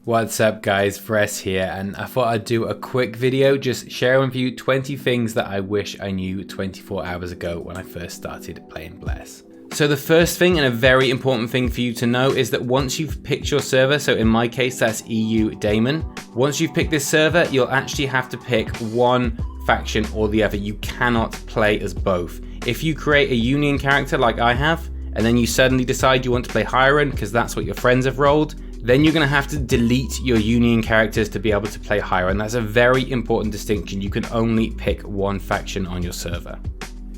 What's up guys, Vress here, and I thought I'd do a quick video just sharing with you 20 things that I wish I knew 24 hours ago when I first started playing Bless. So the first thing, and a very important thing for you to know, is that once you've picked your server, so in my case that's EU Daemon, once you've picked this server, you'll actually have to pick one faction or the other. You cannot play as both. If you create a Union character like I have, and then you suddenly decide you want to play higher end because that's what your friends have rolled, then you're going to have to delete your Union characters to be able to play higher, and that's a very important distinction. You can only pick one faction on your server.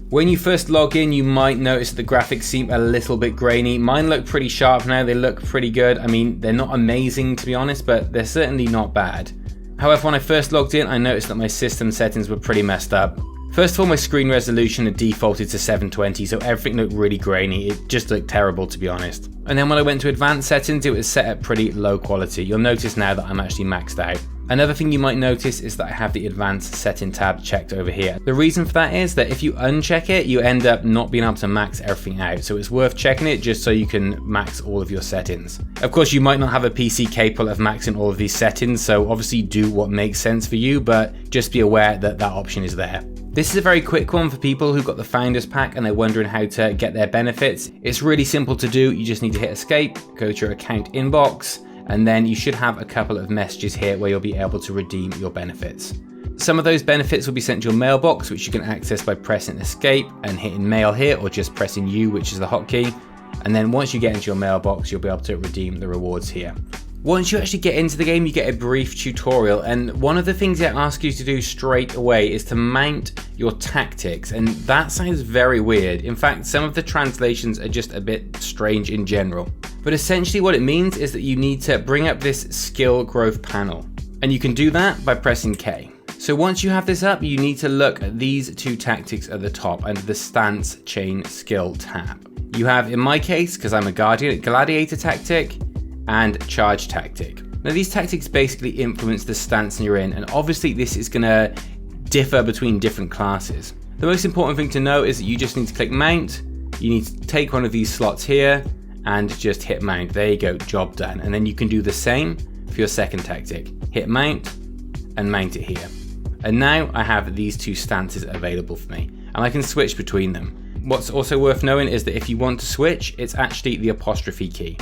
When you first log in, you might notice the graphics seem a little bit grainy. Mine look pretty sharp now, they look pretty good. I mean, they're not amazing to be honest, but they're certainly not bad. However, when I first logged in, I noticed that my system settings were pretty messed up. First of all, my screen resolution had defaulted to 720, so everything looked really grainy. It just looked terrible, to be honest. And then when I went to advanced settings, it was set at pretty low quality. You'll notice now that I'm actually maxed out. Another thing you might notice is that I have the advanced setting tab checked over here. The reason for that is that if you uncheck it, you end up not being able to max everything out. So it's worth checking it just so you can max all of your settings. Of course, you might not have a PC capable of maxing all of these settings, so obviously do what makes sense for you, but just be aware that that option is there. This is a very quick one for people who got the Founders Pack and they're wondering how to get their benefits. It's really simple to do. You just need to hit escape, go to your account inbox, and then you should have a couple of messages here where you'll be able to redeem your benefits. Some of those benefits will be sent to your mailbox, which you can access by pressing escape and hitting mail here, or just pressing U, which is the hotkey. And then once you get into your mailbox, you'll be able to redeem the rewards here. Once you actually get into the game, you get a brief tutorial, and one of the things it asks you to do straight away is to mount your tactics, and that sounds very weird. In fact, some of the translations are just a bit strange in general. But essentially what it means is that you need to bring up this skill growth panel, and you can do that by pressing K. So once you have this up, you need to look at these two tactics at the top under the stance chain skill tab. You have, in my case, because I'm a Guardian, Gladiator tactic and charge tactic. Now these tactics basically influence the stance you're in, and obviously this is going to differ between different classes. The most important thing to know is that you just need to click mount, you need to take one of these slots here and just hit mount. There you go, job done. And then you can do the same for your second tactic. Hit mount and mount it here. And now I have these two stances available for me and I can switch between them. What's also worth knowing is that if you want to switch, it's actually the apostrophe key,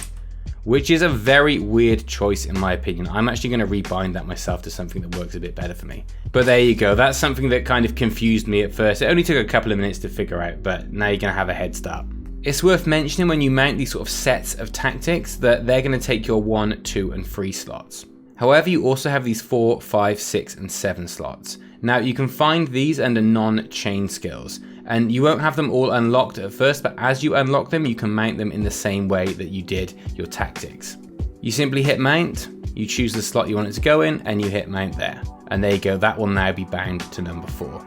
which is a very weird choice in my opinion. I'm actually going to rebind that myself to something that works a bit better for me. But there you go, that's something that kind of confused me at first. It only took a couple of minutes to figure out, but now you're going to have a head start. It's worth mentioning when you mount these sort of sets of tactics that they're going to take your 1, 2, and 3 slots. However, you also have these 4, 5, 6, and 7 slots. Now you can find these under non-chain skills, and you won't have them all unlocked at first, but as you unlock them, you can mount them in the same way that you did your tactics. You simply hit mount, you choose the slot you want it to go in, and you hit mount there. And there you go, that will now be bound to number 4.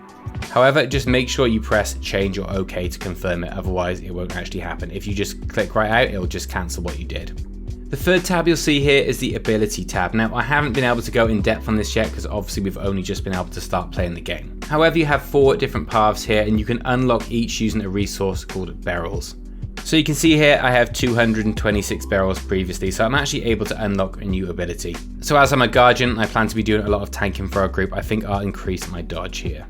However, just make sure you press change or OK to confirm it, otherwise it won't actually happen. If you just click right out, it'll just cancel what you did. The third tab you'll see here is the ability tab. Now I haven't been able to go in depth on this yet because obviously we've only just been able to start playing the game. However, you have 4 different paths here and you can unlock each using a resource called barrels. So you can see here I have 226 barrels previously, so I'm actually able to unlock a new ability. So as I'm a Guardian, I plan to be doing a lot of tanking for our group. I think I'll increase my dodge here.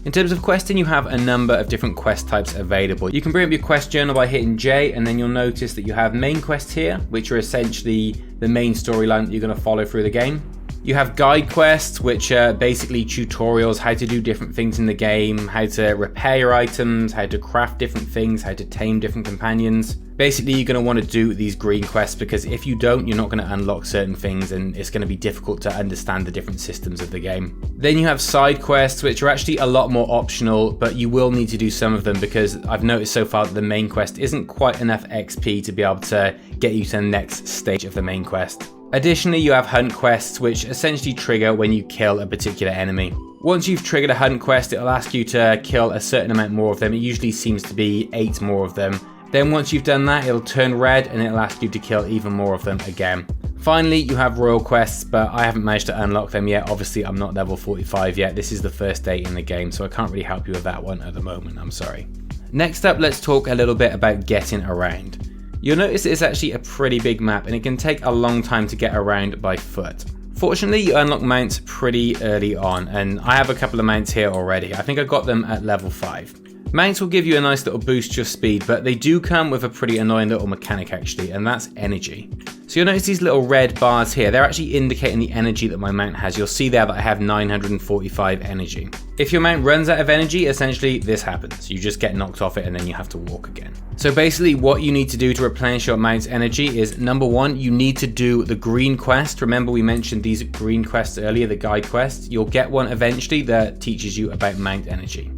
In terms of questing, you have a number of different quest types available. You can bring up your quest journal by hitting J, and then you'll notice that you have main quests here, which are essentially the main storyline that you're going to follow through the game. You have guide quests, which are basically tutorials, how to do different things in the game, how to repair your items, how to craft different things, how to tame different companions. Basically, you're going to want to do these green quests because if you don't, you're not going to unlock certain things and it's going to be difficult to understand the different systems of the game. Then you have side quests, which are actually a lot more optional, but you will need to do some of them because I've noticed so far that the main quest isn't quite enough XP to be able to get you to the next stage of the main quest. Additionally, you have hunt quests, which essentially trigger when you kill a particular enemy. Once you've triggered a hunt quest, it'll ask you to kill a certain amount more of them. It usually seems to be 8 more of them. Then once you've done that, it'll turn red and it'll ask you to kill even more of them again. Finally, you have royal quests, but I haven't managed to unlock them yet. Obviously, I'm not level 45 yet. This is the first day in the game, so I can't really help you with that one at the moment. I'm sorry. Next up, let's talk a little bit about getting around. You'll notice it's actually a pretty big map and it can take a long time to get around by foot. Fortunately, you unlock mounts pretty early on, and I have a couple of mounts here already. I think I got them at level 5. Mounts will give you a nice little boost to your speed, but they do come with a pretty annoying little mechanic actually, and that's energy. So you'll notice these little red bars here, they're actually indicating the energy that my mount has. You'll see there that I have 945 energy. If your mount runs out of energy, essentially this happens. You just get knocked off it and then you have to walk again. So basically what you need to do to replenish your mount's energy is, number 1, you need to do the green quest. Remember we mentioned these green quests earlier, the guide quests. You'll get one eventually that teaches you about mount energy.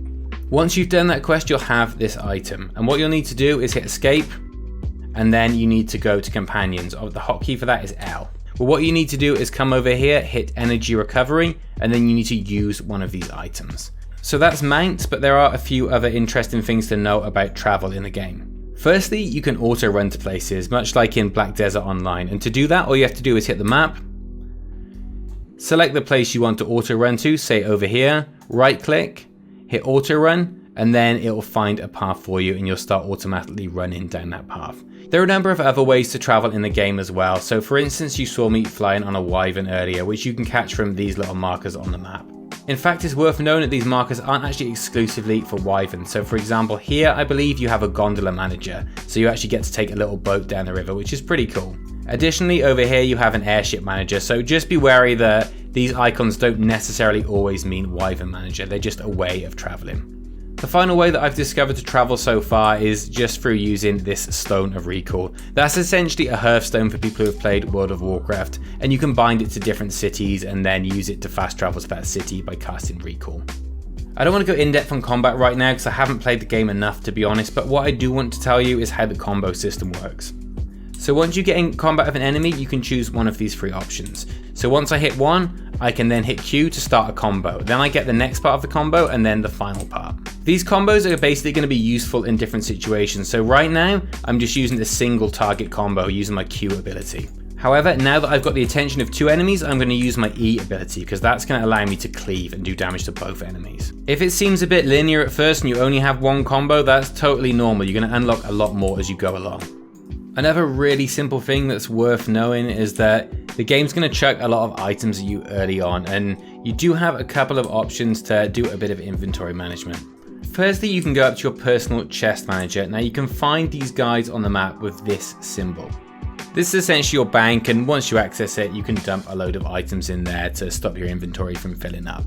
Once you've done that quest, you'll have this item. And what you'll need to do is hit escape, and then you need to go to companions. The hotkey for that is L. Well, what you need to do is come over here, hit energy recovery, and then you need to use one of these items. So that's mounts, but there are a few other interesting things to know about travel in the game. Firstly, you can auto run to places, much like in Black Desert Online. And to do that, all you have to do is hit the map, select the place you want to auto run to, say over here, right click, hit auto run, and then it will find a path for you and you'll start automatically running down that path. There are a number of other ways to travel in the game as well. So for instance, you saw me flying on a wyvern earlier, which you can catch from these little markers on the map. In fact, it's worth knowing that these markers aren't actually exclusively for wyverns. So for example, here I believe you have a gondola manager, so you actually get to take a little boat down the river, which is pretty cool. Additionally, over here you have an airship manager, so just be wary that these icons don't necessarily always mean wyvern manager, they're just a way of traveling. The final way that I've discovered to travel so far is just through using this Stone of Recall. That's essentially a hearthstone for people who have played World of Warcraft, and you can bind it to different cities and then use it to fast travel to that city by casting Recall. I don't want to go in depth on combat right now because I haven't played the game enough to be honest, but what I do want to tell you is how the combo system works. So once you get in combat with an enemy, you can choose one of these 3 options. So once I hit one, I can then hit Q to start a combo. Then I get the next part of the combo and then the final part. These combos are basically going to be useful in different situations. So right now, I'm just using the single target combo using my Q ability. However, now that I've got the attention of 2 enemies, I'm going to use my E ability because that's going to allow me to cleave and do damage to both enemies. If it seems a bit linear at first and you only have one combo, that's totally normal. You're going to unlock a lot more as you go along. Another really simple thing that's worth knowing is that the game's going to chuck a lot of items at you early on, and you do have a couple of options to do a bit of inventory management. Firstly, you can go up to your personal chest manager. Now you can find these guides on the map with this symbol. This is essentially your bank, and once you access it, you can dump a load of items in there to stop your inventory from filling up.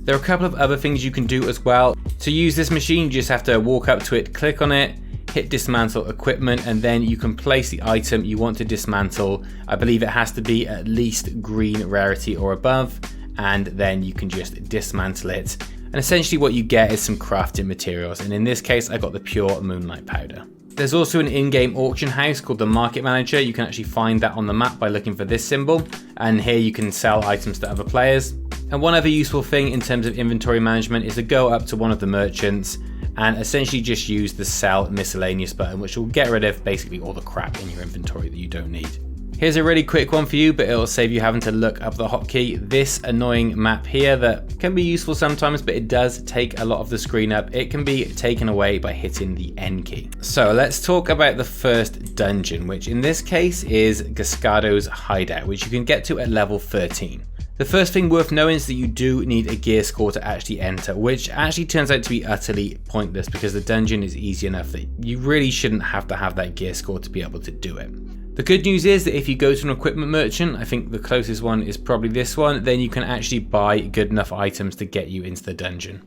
There are a couple of other things you can do as well. To use this machine, you just have to walk up to it, click on it, hit dismantle equipment, and then you can place the item you want to dismantle. I believe it has to be at least green rarity or above, and then you can just dismantle it. And essentially what you get is some crafting materials, and in this case I got the pure moonlight powder. There's also an in-game auction house called the Market Manager. You can actually find that on the map by looking for this symbol, and here you can sell items to other players. And one other useful thing in terms of inventory management is to go up to one of the merchants and essentially just use the sell miscellaneous button, which will get rid of basically all the crap in your inventory that you don't need. Here's a really quick one for you, but it'll save you having to look up the hotkey. This annoying map here that can be useful sometimes, but it does take a lot of the screen up. It can be taken away by hitting the N key. So let's talk about the first dungeon, which in this case is Gascado's Hideout, which you can get to at level 13. The first thing worth knowing is that you do need a gear score to actually enter, which actually turns out to be utterly pointless because the dungeon is easy enough that you really shouldn't have to have that gear score to be able to do it. The good news is that if you go to an equipment merchant, I think the closest one is probably this one, then you can actually buy good enough items to get you into the dungeon.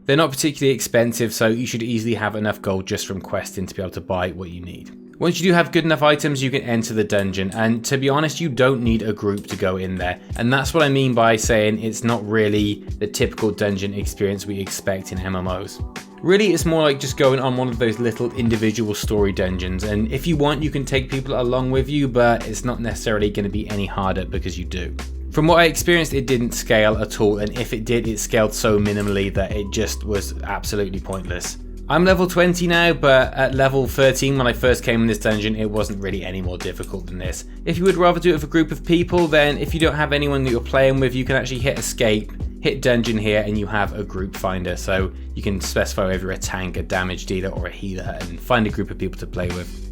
They're not particularly expensive, so you should easily have enough gold just from questing to be able to buy what you need. Once you do have good enough items, you can enter the dungeon, and to be honest, you don't need a group to go in there. And that's what I mean by saying it's not really the typical dungeon experience we expect in MMOs. Really, it's more like just going on one of those little individual story dungeons, and if you want, you can take people along with you, but it's not necessarily going to be any harder because you do. From what I experienced, it didn't scale at all, and if it did, it scaled so minimally that it just was absolutely pointless. I'm level 20 now, but at level 13 when I first came in this dungeon, it wasn't really any more difficult than this. If you would rather do it with a group of people, then if you don't have anyone that you're playing with, you can actually hit escape, hit dungeon here, and you have a group finder. So you can specify whether you're a tank, a damage dealer, or a healer, and find a group of people to play with.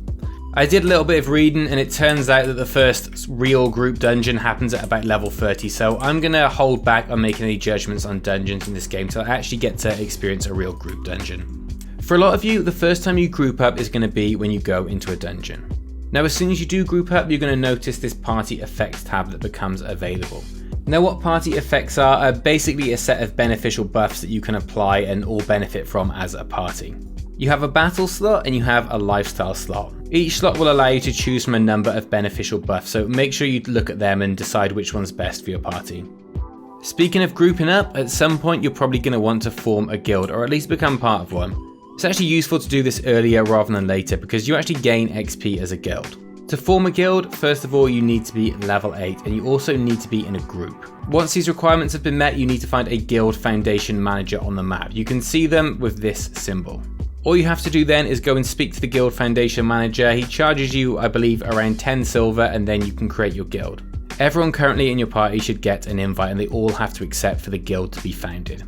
I did a little bit of reading and it turns out that the first real group dungeon happens at about level 30, so I'm gonna hold back on making any judgments on dungeons in this game till I actually get to experience a real group dungeon. For a lot of you, the first time you group up is gonna be when you go into a dungeon. Now as soon as you do group up, you're gonna notice this party effects tab that becomes available. Now what party effects are basically a set of beneficial buffs that you can apply and all benefit from as a party. You have a battle slot and you have a lifestyle slot. Each slot will allow you to choose from a number of beneficial buffs, so make sure you look at them and decide which one's best for your party. Speaking of grouping up, at some point you're probably going to want to form a guild or at least become part of one. It's actually useful to do this earlier rather than later because you actually gain XP as a guild. To form a guild, first of all you need to be level 8 and you also need to be in a group. Once these requirements have been met, you need to find a guild foundation manager on the map. You can see them with this symbol. All you have to do then is go and speak to the guild foundation manager. He charges you, I believe, around 10 silver and then you can create your guild. Everyone currently in your party should get an invite and they all have to accept for the guild to be founded.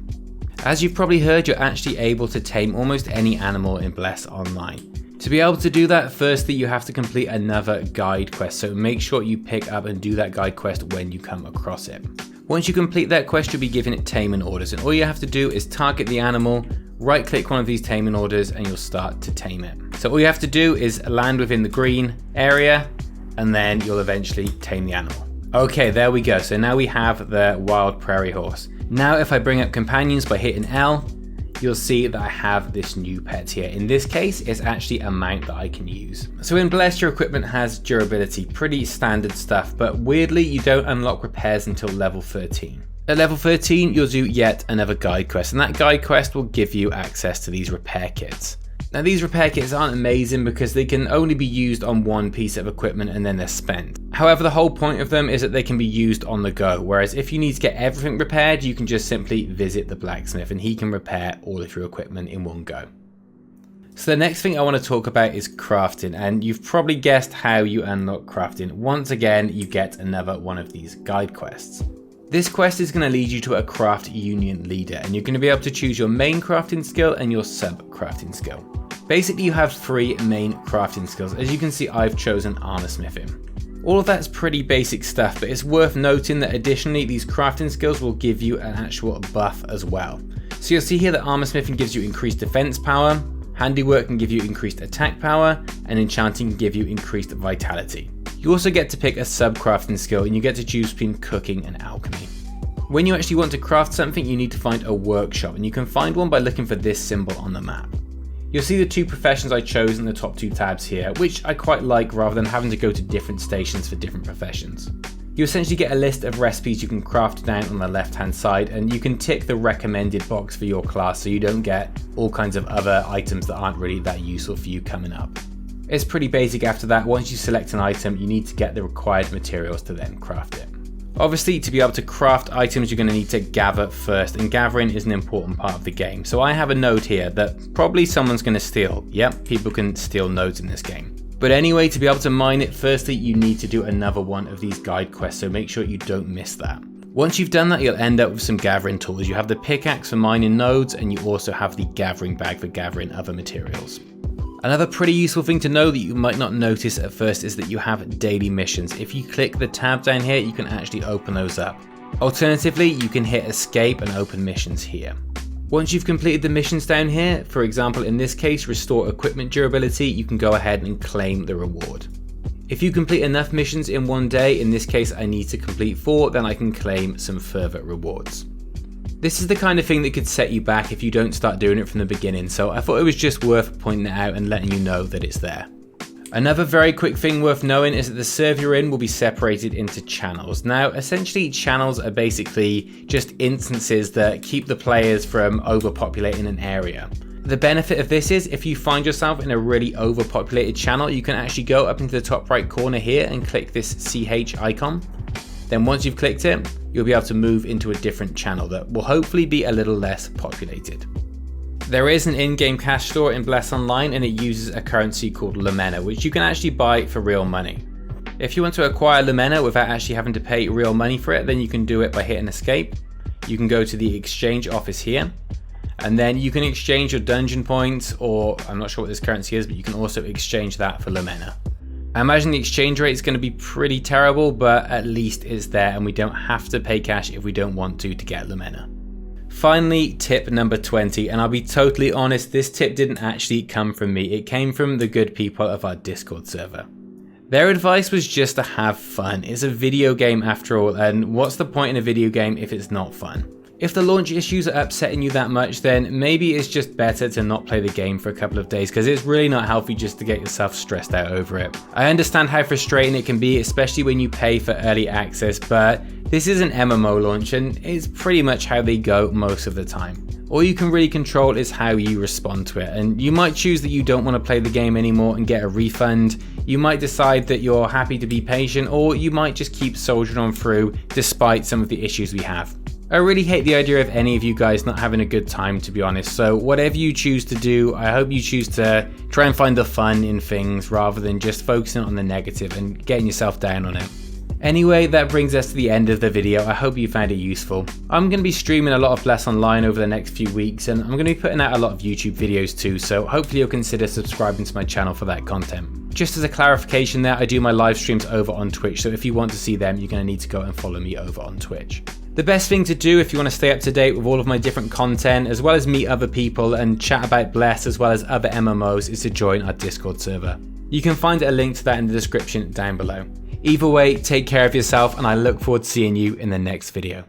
As you've probably heard, you're actually able to tame almost any animal in Bless Online. To be able to do that, firstly you have to complete another guide quest, so make sure you pick up and do that guide quest when you come across it. Once you complete that quest, you'll be given it taming orders, and all you have to do is target the animal, right click one of these taming orders and you'll start to tame it. So all you have to do is land within the green area and then you'll eventually tame the animal. Okay, there we go. So now we have the wild prairie horse. Now if I bring up companions by hitting L, you'll see that I have this new pet here. In this case, it's actually a mount that I can use. So in Bless, your equipment has durability, pretty standard stuff, but weirdly you don't unlock repairs until level 13. At level 13, you'll do yet another guide quest, and that guide quest will give you access to these repair kits. Now these repair kits aren't amazing because they can only be used on one piece of equipment and then they're spent. However, the whole point of them is that they can be used on the go, whereas if you need to get everything repaired, you can just simply visit the blacksmith and he can repair all of your equipment in one go. So the next thing I want to talk about is crafting, and you've probably guessed how you unlock crafting. Once again, you get another one of these guide quests. This quest is going to lead you to a craft union leader, and you're going to be able to choose your main crafting skill and your sub crafting skill. Basically you have 3 main crafting skills. As you can see, I've chosen armor smithing. All of that's pretty basic stuff, but it's worth noting that additionally these crafting skills will give you an actual buff as well. So you'll see here that armor smithing gives you increased defense power, handiwork can give you increased attack power, and enchanting can give you increased vitality. You also get to pick a sub-crafting skill and you get to choose between cooking and alchemy. When you actually want to craft something, you need to find a workshop, and you can find one by looking for this symbol on the map. You'll see the 2 professions I chose in the top 2 tabs here, which I quite like rather than having to go to different stations for different professions. You essentially get a list of recipes you can craft down on the left hand side, and you can tick the recommended box for your class so you don't get all kinds of other items that aren't really that useful for you coming up. It's pretty basic after that. Once you select an item, you need to get the required materials to then craft it. Obviously, to be able to craft items, you're going to need to gather first, and gathering is an important part of the game. So I have a node here that probably someone's going to steal. Yep, people can steal nodes in this game. But anyway, to be able to mine it, firstly, you need to do another one of these guide quests, so make sure you don't miss that. Once you've done that, you'll end up with some gathering tools. You have the pickaxe for mining nodes, and you also have the gathering bag for gathering other materials. Another pretty useful thing to know that you might not notice at first is that you have daily missions. If you click the tab down here, you can actually open those up. Alternatively, you can hit escape and open missions here. Once you've completed the missions down here, for example in this case restore equipment durability, you can go ahead and claim the reward. If you complete enough missions in one day, in this case I need to complete 4, then I can claim some further rewards. This is the kind of thing that could set you back if you don't start doing it from the beginning, so I thought it was just worth pointing it out and letting you know that it's there. Another very quick thing worth knowing is that the server you're in will be separated into channels. Now, essentially channels are basically just instances that keep the players from overpopulating an area. The benefit of this is if you find yourself in a really overpopulated channel, you can actually go up into the top right corner here and click this CH icon. Then once you've clicked it, you'll be able to move into a different channel that will hopefully be a little less populated. There is an in-game cash store in Bless Online, and it uses a currency called Lumena, which you can actually buy for real money. If you want to acquire Lumena without actually having to pay real money for it, then you can do it by hitting escape. You can go to the exchange office here, and then you can exchange your dungeon points, or I'm not sure what this currency is, but you can also exchange that for Lumena. I imagine the exchange rate is going to be pretty terrible, but at least it's there and we don't have to pay cash if we don't want to get Lumena. Finally, tip number 20, and I'll be totally honest, this tip didn't actually come from me, it came from the good people of our Discord server. Their advice was just to have fun. It's a video game after all, and what's the point in a video game if it's not fun? If the launch issues are upsetting you that much, then maybe it's just better to not play the game for a couple of days, because it's really not healthy just to get yourself stressed out over it. I understand how frustrating it can be, especially when you pay for early access, but this is an MMO launch and it's pretty much how they go most of the time. All you can really control is how you respond to it, and you might choose that you don't want to play the game anymore and get a refund. You might decide that you're happy to be patient, or you might just keep soldiering on through despite some of the issues we have. I really hate the idea of any of you guys not having a good time, to be honest, so whatever you choose to do, I hope you choose to try and find the fun in things rather than just focusing on the negative and getting yourself down on it. Anyway, that brings us to the end of the video. I hope you found it useful. I'm going to be streaming a lot of Bless Online over the next few weeks, and I'm going to be putting out a lot of YouTube videos too, so hopefully you'll consider subscribing to my channel for that content. Just as a clarification there, I do my live streams over on Twitch, so if you want to see them, you're going to need to go and follow me over on Twitch. The best thing to do if you want to stay up to date with all of my different content, as well as meet other people and chat about Bless as well as other MMOs, is to join our Discord server. You can find a link to that in the description down below. Either way, take care of yourself, and I look forward to seeing you in the next video.